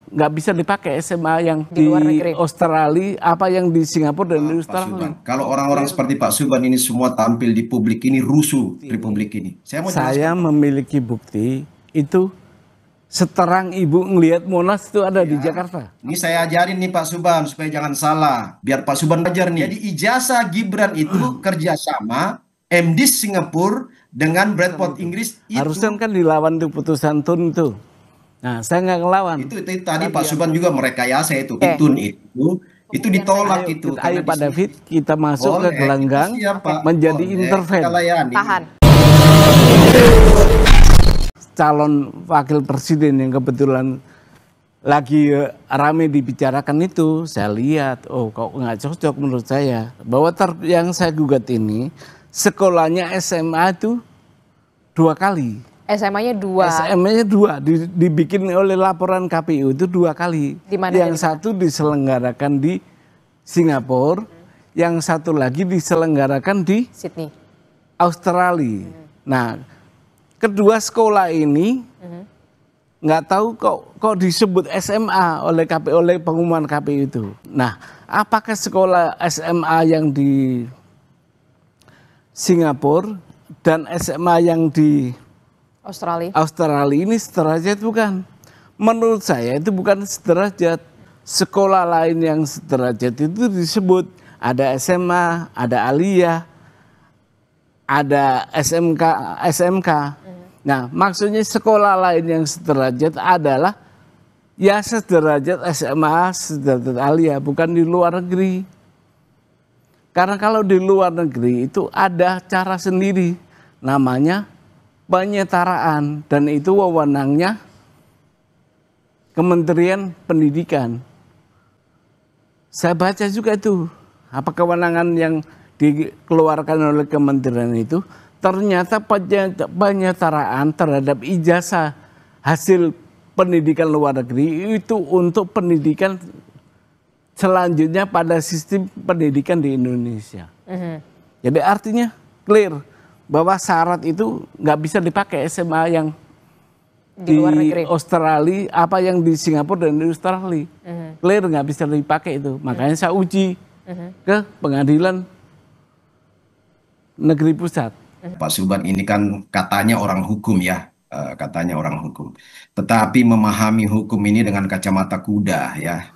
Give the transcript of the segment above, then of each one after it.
nggak bisa dipakai SMA yang Di luar di negeri. Australia, apa yang di Singapura dan di Pak Australia. Subhan, kalau orang-orang seperti Pak Subhan ini semua tampil di publik ini rusuh Republik ini. Saya mau Saya jelaskan. memiliki bukti itu seterang ibu ngelihat Monas itu ada di Ya. Jakarta. Ini saya ajarin nih Pak Subhan supaya jangan salah. Biar Pak Subhan belajar nih. Jadi ijazah Gibran itu kerjasama MD Singapura dengan Bradford Inggris itu. Harusnya kan dilawan tuh putusan Tun itu. Nah, saya nggak ngelawan. Itu tadi Pak Subhan juga merekayasa itu. Itu ditolak itu. Ayo Karena Pak di sini David, kita masuk ke boleh, gelanggang itu siap, Pak. menjadi Boleh, interven. kita layani. Tahan. Calon wakil presiden yang kebetulan lagi rame dibicarakan itu, saya lihat, oh kok nggak cocok menurut saya. Bahwa yang saya gugat ini, sekolahnya SMA itu 2 kali. SMA-nya 2. SMA-nya 2, dibikin oleh laporan KPU itu 2 kali. Di mana, Yang satu diselenggarakan di Singapura, yang satu lagi diselenggarakan di Sydney. Australia. Nah, kedua sekolah ini nggak tahu kok disebut SMA oleh KPU, oleh pengumuman KPU itu. Nah, apakah sekolah SMA yang di Singapura dan SMA yang di Australia ini sederajat bukan? Menurut saya itu bukan sederajat. Sekolah lain yang sederajat itu disebut ada SMA, ada Aliyah, ada SMK. Nah, maksudnya sekolah lain yang sederajat adalah ya sederajat SMA, sederajat Aliyah, bukan di luar negeri. Karena kalau di luar negeri itu ada cara sendiri, namanya penyetaraan, dan itu wewenangnya Kementerian Pendidikan. Saya baca juga itu, apa kewenangan yang dikeluarkan oleh kementerian itu, ternyata penyetaraan terhadap ijazah hasil pendidikan luar negeri itu untuk pendidikan selanjutnya pada sistem pendidikan di Indonesia. Jadi artinya clear bahwa syarat itu nggak bisa dipakai SMA yang di luar negeri. Australia, apa yang di Singapura dan di Australia. Clear nggak bisa dipakai itu. Makanya saya uji ke pengadilan negeri pusat. Pak Subhan ini kan katanya orang hukum ya, katanya orang hukum. Tetapi memahami hukum ini dengan kacamata kuda ya,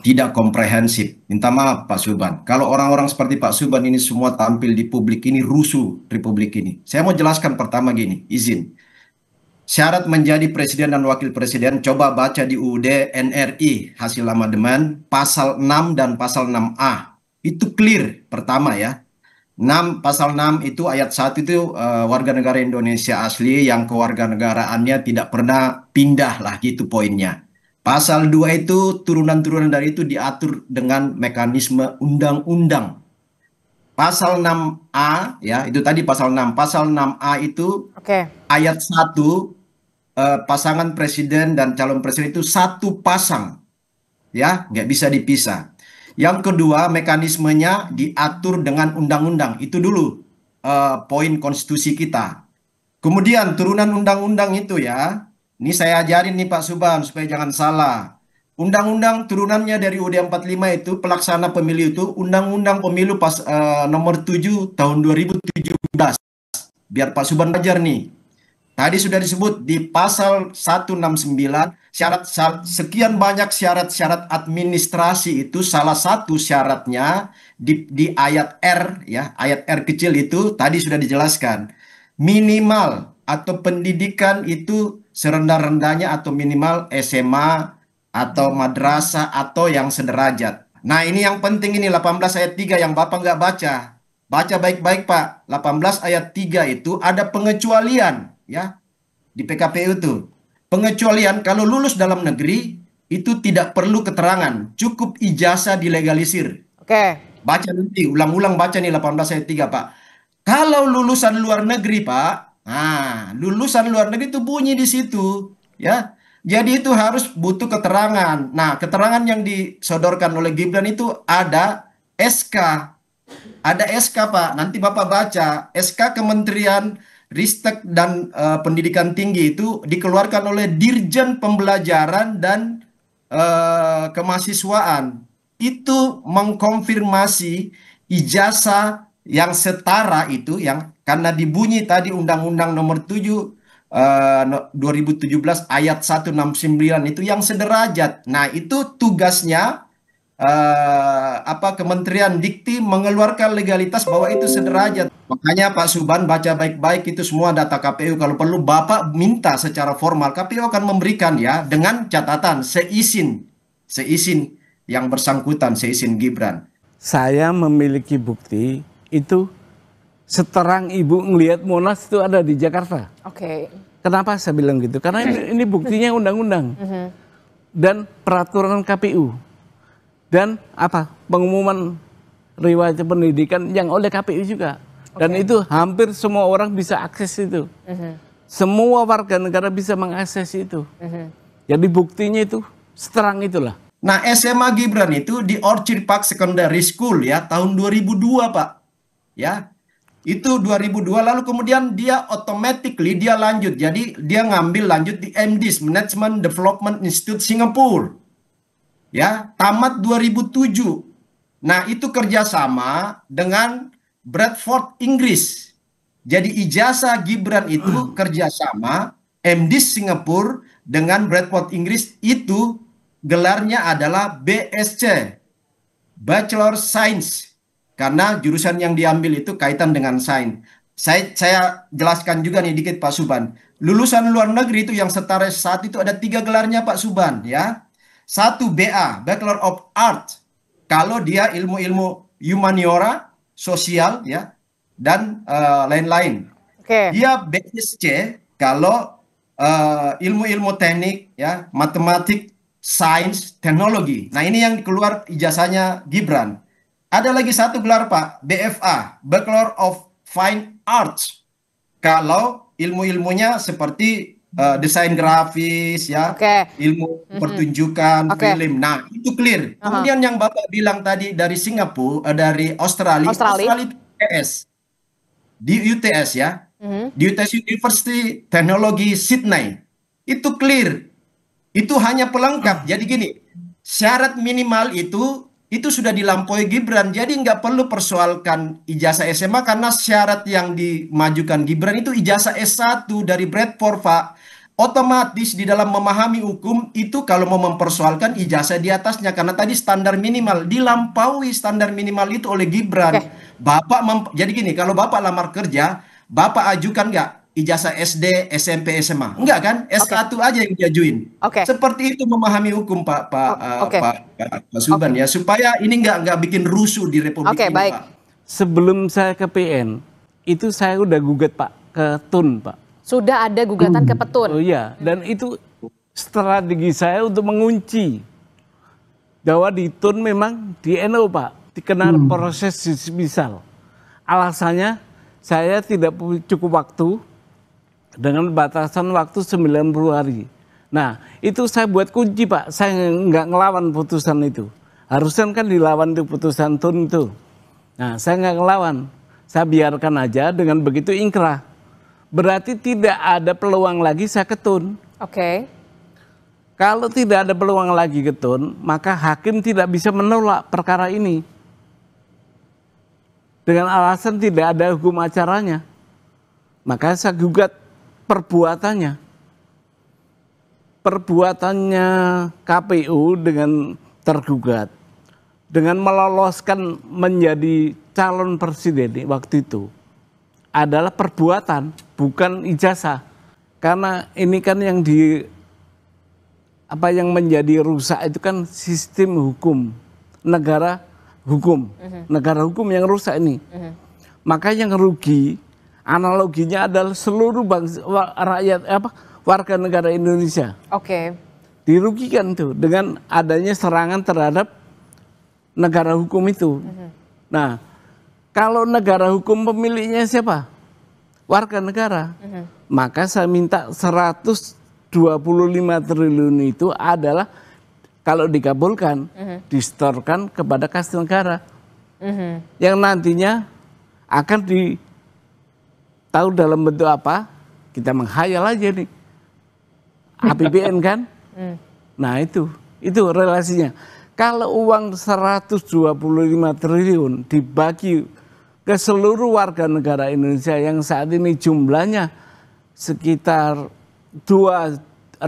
tidak komprehensif. Minta maaf Pak Subhan. Kalau orang-orang seperti Pak Subhan ini semua tampil di publik ini rusuh Republik ini. Saya mau jelaskan pertama gini, izin. Syarat menjadi presiden dan wakil presiden, coba baca di UUD NRI hasil amandemen pasal 6 dan pasal 6A. Itu clear pertama ya. Pasal 6 itu ayat 1 itu warga negara Indonesia asli yang kewarganegaraannya tidak pernah pindah lah gitu poinnya. Pasal 2 itu turunan-turunan dari itu diatur dengan mekanisme undang-undang. Pasal 6A ya, itu tadi pasal 6. Pasal 6A itu ayat 1 pasangan presiden dan calon presiden itu satu pasang. Ya, nggak bisa dipisah. Yang kedua, mekanismenya diatur dengan undang-undang. Itu dulu poin konstitusi kita. Kemudian turunan undang-undang itu ya, ini saya ajarin nih Pak Subhan supaya jangan salah. Undang-undang turunannya dari UUD 45 itu pelaksana pemilu itu Undang-Undang Pemilu nomor 7 tahun 2017. Biar Pak Subhan belajar nih. Tadi sudah disebut di pasal 169 sekian banyak syarat-syarat administrasi itu salah satu syaratnya di ayat R ya, ayat R kecil itu tadi sudah dijelaskan. Minimal atau pendidikan itu serendah-rendahnya atau minimal SMA atau madrasah atau yang sederajat. Nah, ini yang penting ini 18 ayat 3 yang Bapak nggak baca. Baca baik-baik Pak. 18 ayat 3 itu ada pengecualian ya di PKPU itu. Pengecualian kalau lulus dalam negeri itu tidak perlu keterangan, cukup ijazah dilegalisir. Baca nanti, ulang-ulang baca nih 18 ayat 3 Pak. Kalau lulusan luar negeri Pak, nah lulusan luar negeri itu bunyi di situ ya. Jadi itu harus butuh keterangan. Nah, keterangan yang disodorkan oleh Gibran itu ada SK. Ada SK Pak, nanti Bapak baca. SK Kementerian Ristek dan Pendidikan Tinggi itu dikeluarkan oleh Dirjen Pembelajaran dan Kemahasiswaan. Itu mengkonfirmasi ijazah yang setara itu yang karena dibunyi tadi Undang-Undang Nomor 7 2017 ayat 169 itu yang sederajat. Nah, itu tugasnya Kementerian Dikti mengeluarkan legalitas bahwa itu sederajat. Makanya Pak Suban baca baik-baik itu semua data KPU. Kalau perlu Bapak minta secara formal, KPU akan memberikan ya dengan catatan seizin yang bersangkutan, seizin Gibran. Saya memiliki bukti itu seterang ibu ngelihat Monas itu ada di Jakarta. Oke. Kenapa saya bilang gitu? Karena ini buktinya undang-undang dan peraturan KPU. Dan pengumuman riwayat pendidikan yang oleh KPU juga. Dan itu hampir semua orang bisa akses itu. Semua warga negara bisa mengakses itu. Jadi buktinya itu seterang itulah. Nah, SMA Gibran itu di Orchid Park Secondary School ya tahun 2002 Pak. Ya. Itu 2002 lalu kemudian dia automatically dia lanjut. Jadi dia ngambil lanjut di MDiS Management Development Institute Singapura. Ya, tamat 2007. Nah, itu kerjasama dengan Bradford, Inggris. Jadi ijazah Gibran itu kerjasama MDiS Singapura dengan Bradford, Inggris. Itu gelarnya adalah BSc, Bachelor Science. Karena jurusan yang diambil itu kaitan dengan sains. Saya jelaskan juga nih dikit Pak Suban. Lulusan luar negeri itu yang setara saat itu ada 3 gelarnya Pak Suban ya. 1 BA, Bachelor of Art. Kalau dia ilmu-ilmu humaniora, sosial ya, dan lain-lain. Dia BSc kalau ilmu-ilmu teknik ya, matematik, sains, teknologi. Nah, ini yang keluar ijazahnya Gibran. Ada lagi 1 gelar Pak, BFA, Bachelor of Fine Arts. Kalau ilmu-ilmunya seperti desain grafis ya, ilmu pertunjukan, film. Nah, itu clear. Kemudian yang Bapak bilang tadi dari Singapura, dari Australia itu UTS. Di UTS ya. Di UTS University Teknologi Sydney. Itu clear. Itu hanya pelengkap. Jadi gini, syarat minimal itu sudah dilampaui Gibran. Jadi nggak perlu persoalkan ijazah SMA karena syarat yang dimajukan Gibran itu ijazah S1 dari Bradford, Pak. Otomatis di dalam memahami hukum itu kalau mau mempersoalkan ijazah di atasnya karena tadi standar minimal dilampaui standar minimal itu oleh Gibran. Jadi gini, kalau Bapak lamar kerja, Bapak ajukan nggak ijazah SD, SMP, SMA? Enggak kan? S1 aja yang diajuin. Seperti itu memahami hukum Pak Suban ya, supaya ini nggak bikin rusuh di Republik ini, baik. Pak. Sebelum saya ke PN, itu saya udah gugat Pak ke TUN, Pak. Sudah ada gugatan ke Petun. Oh iya, dan itu strategi saya untuk mengunci bahwa di TUN memang di NU Pak dikenal proses dismisal. Alasannya saya tidak cukup waktu dengan batasan waktu 90 hari. Nah, itu saya buat kunci Pak, saya nggak ngelawan putusan itu. Harusnya kan dilawan itu putusan TUN itu. Nah, saya nggak ngelawan, saya biarkan aja dengan begitu ingkrah. Berarti tidak ada peluang lagi saya ke TUN. Kalau tidak ada peluang lagi ke TUN, maka hakim tidak bisa menolak perkara ini. Dengan alasan tidak ada hukum acaranya. Maka saya gugat perbuatannya. Perbuatannya KPU dengan tergugat. Dengan meloloskan menjadi calon presiden waktu itu. Adalah perbuatan, bukan ijazah. Karena ini kan yang yang menjadi rusak itu kan sistem hukum, negara hukum. Negara hukum yang rusak ini. Maka yang rugi, analoginya adalah seluruh bangsa, rakyat warga negara Indonesia. Dirugikan tuh dengan adanya serangan terhadap negara hukum itu. Nah, kalau negara hukum pemiliknya siapa? Warga negara. Maka saya minta 125 triliun itu adalah kalau dikabulkan, disetorkan kepada kas negara. Yang nantinya akan tahu dalam bentuk apa, kita menghayal aja nih. APBN kan? Nah itu relasinya. Kalau uang 125 triliun dibagi ke seluruh warga negara Indonesia yang saat ini jumlahnya sekitar 285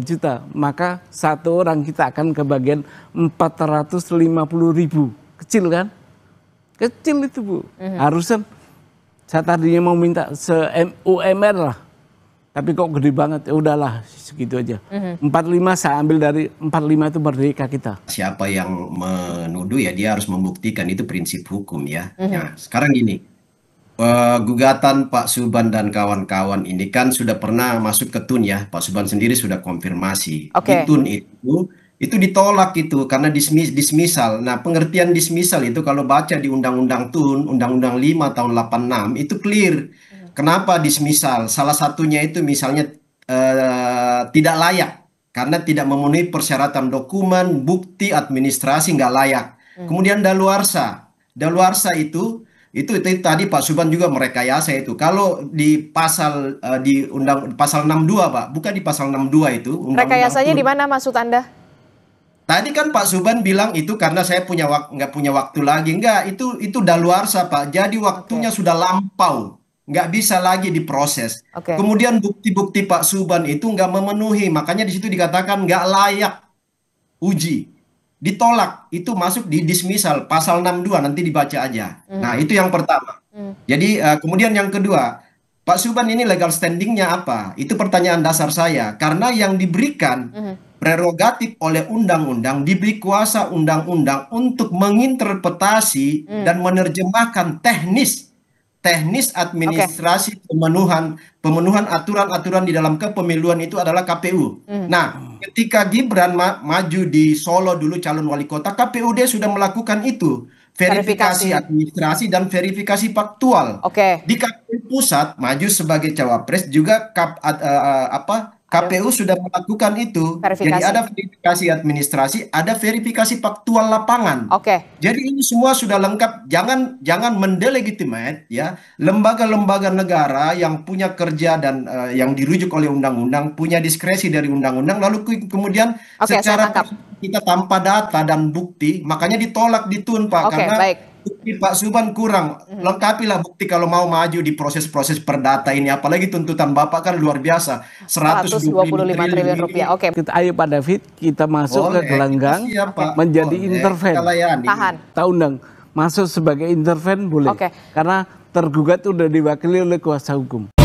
juta, maka satu orang kita akan kebagian 450.000. Kecil kan? Kecil itu Bu. Harusnya saya tadinya mau minta UMR lah. Tapi kok gede banget, ya udahlah segitu aja. 45 saya ambil dari 45 itu merdeka kita. Siapa yang menuduh ya dia harus membuktikan, itu prinsip hukum ya. Nah, sekarang gini, gugatan Pak Subhan dan kawan-kawan ini kan sudah pernah masuk ke TUN ya. Pak Subhan sendiri sudah konfirmasi. Di TUN itu ditolak itu karena dismisal. Nah, pengertian dismisal itu kalau baca di Undang-Undang TUN, Undang-Undang 5 tahun 86 itu clear. Kenapa dismisal? Salah satunya itu misalnya tidak layak karena tidak memenuhi persyaratan dokumen, bukti, administrasi, nggak layak. Kemudian daluarsa. Daluarsa itu tadi Pak Subhan juga merekayasa itu. Kalau di pasal di pasal 62 Pak, bukan di pasal 62 itu. Rekayasanya di mana maksud Anda? Tadi kan Pak Subhan bilang itu karena saya nggak punya waktu lagi. Enggak, itu daluarsa Pak. Jadi waktunya sudah lampau. Nggak bisa lagi diproses. Kemudian bukti-bukti Pak Subhan itu nggak memenuhi. Makanya di situ dikatakan nggak layak uji. Ditolak. Itu masuk di dismisal. Pasal 62 nanti dibaca aja. Nah itu yang pertama. Jadi kemudian yang kedua. Pak Subhan ini legal standingnya apa? Itu pertanyaan dasar saya. Karena yang diberikan prerogatif oleh undang-undang, diberi kuasa undang-undang untuk menginterpretasi dan menerjemahkan teknis administrasi pemenuhan aturan-aturan di dalam kepemiluan itu adalah KPU. Nah, ketika Gibran maju di Solo dulu calon wali kota, KPUD sudah melakukan itu, verifikasi administrasi dan verifikasi faktual. Di KPU pusat maju sebagai cawapres juga KPU sudah melakukan itu. Jadi ada verifikasi administrasi, ada verifikasi faktual lapangan. Jadi ini semua sudah lengkap. Jangan mendelegitimate ya lembaga-lembaga negara yang punya kerja dan yang dirujuk oleh undang-undang, punya diskresi dari undang-undang, lalu kemudian secara kita tanpa data dan bukti, makanya ditolak di TUN Pak karena bukti Pak Subhan kurang. Lengkapilah bukti kalau mau maju di proses-proses perdata ini. Apalagi tuntutan Bapak kan luar biasa. 125 triliun rupiah. Ayo Pak David, kita masuk ke gelanggang menjadi interven. Tahu undang masuk sebagai interven boleh. Karena tergugat sudah diwakili oleh kuasa hukum.